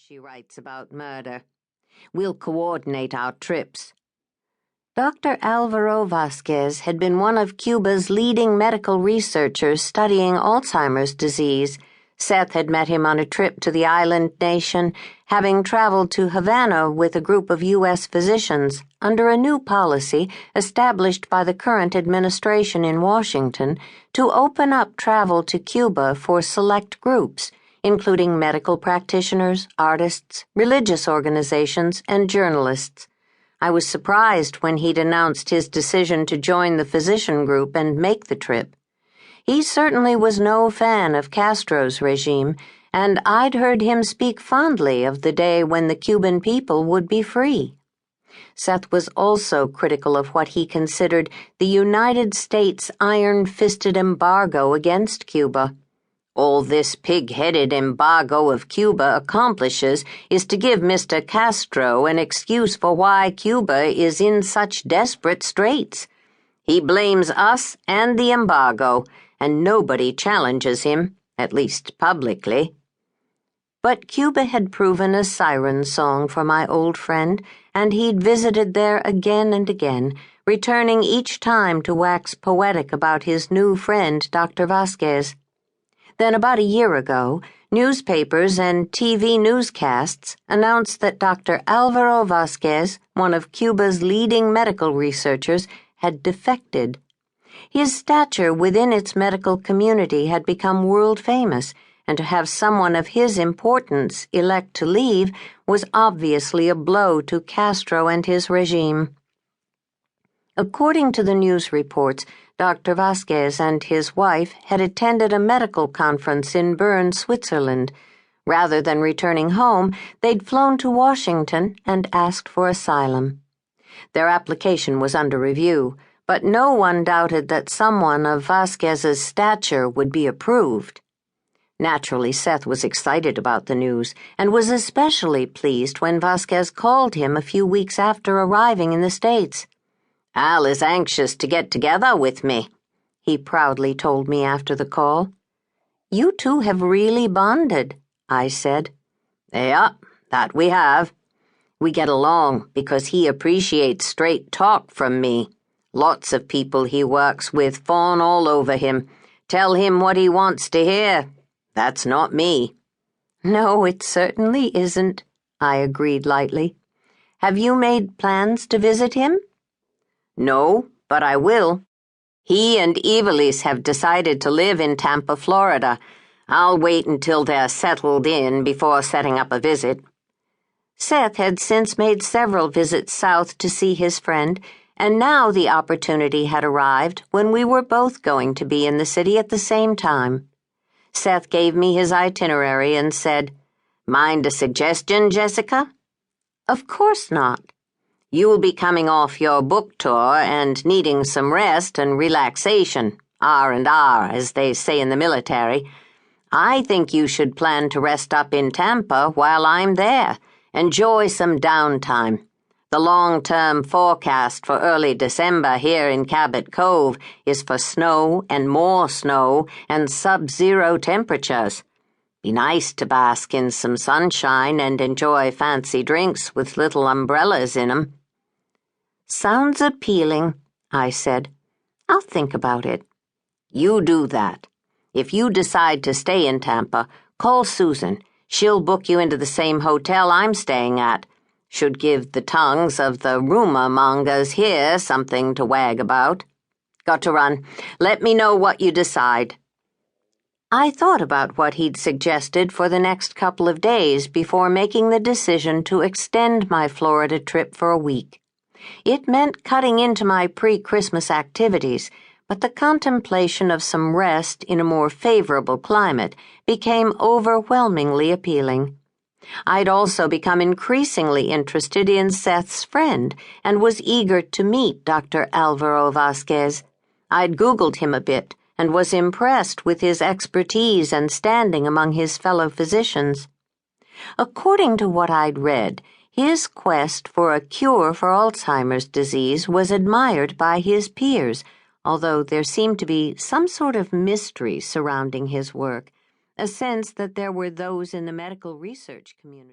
she writes about murder. We'll coordinate our trips. Dr. Alvaro Vasquez had been one of Cuba's leading medical researchers studying Alzheimer's disease. Seth had met him on a trip to the island nation, having traveled to Havana with a group of U.S. physicians under a new policy established by the current administration in Washington to open up travel to Cuba for select groups, including medical practitioners, artists, religious organizations, and journalists. I was surprised when he'd announced his decision to join the physician group and make the trip. He certainly was no fan of Castro's regime, and I'd heard him speak fondly of the day when the Cuban people would be free. Seth was also critical of what he considered the United States' iron-fisted embargo against Cuba. All this pig-headed embargo of Cuba accomplishes is to give Mr. Castro an excuse for why Cuba is in such desperate straits. He blames us and the embargo, and nobody challenges him, at least publicly. But Cuba had proven a siren song for my old friend, and he'd visited there again and again, returning each time to wax poetic about his new friend, Dr. Vasquez. Then about a year ago, newspapers and TV newscasts announced that Dr. Alvaro Vasquez, one of Cuba's leading medical researchers, had defected. His stature within its medical community had become world famous, and to have someone of his importance elect to leave was obviously a blow to Castro and his regime. According to the news reports, Dr. Vasquez and his wife had attended a medical conference in Bern, Switzerland. Rather than returning home, they'd flown to Washington and asked for asylum. Their application was under review, but no one doubted that someone of Vasquez's stature would be approved. Naturally, Seth was excited about the news, and was especially pleased when Vasquez called him a few weeks after arriving in the States. "Al is anxious to get together with me," he proudly told me after the call. "You two have really bonded," I said. "Yeah, that we have. We get along because he appreciates straight talk from me. Lots of people he works with fawn all over him, tell him what he wants to hear. That's not me." "No, it certainly isn't," I agreed lightly. "Have you made plans to visit him?" "No, but I will. He and Evelise have decided to live in Tampa, Florida. I'll wait until they're settled in before setting up a visit." Seth had since made several visits south to see his friend, and now the opportunity had arrived when we were both going to be in the city at the same time. Seth gave me his itinerary and said, "Mind a suggestion, Jessica?" "Of course not." "You'll be coming off your book tour and needing some rest and relaxation, R&R, as they say in the military. I think you should plan to rest up in Tampa while I'm there. Enjoy some downtime. The long-term forecast for early December here in Cabot Cove is for snow and more snow and sub-zero temperatures. Be nice to bask in some sunshine and enjoy fancy drinks with little umbrellas in 'em." "Sounds appealing," I said. "I'll think about it." "You do that. If you decide to stay in Tampa, call Susan. She'll book you into the same hotel I'm staying at. Should give the tongues of the rumor mongers here something to wag about. Got to run. Let me know what you decide." I thought about what he'd suggested for the next couple of days before making the decision to extend my Florida trip for a week. It meant cutting into my pre-Christmas activities, but the contemplation of some rest in a more favorable climate became overwhelmingly appealing. I'd also become increasingly interested in Seth's friend and was eager to meet Dr. Alvaro Vasquez. I'd Googled him a bit and was impressed with his expertise and standing among his fellow physicians. According to what I'd read, his quest for a cure for Alzheimer's disease was admired by his peers, although there seemed to be some sort of mystery surrounding his work, a sense that there were those in the medical research community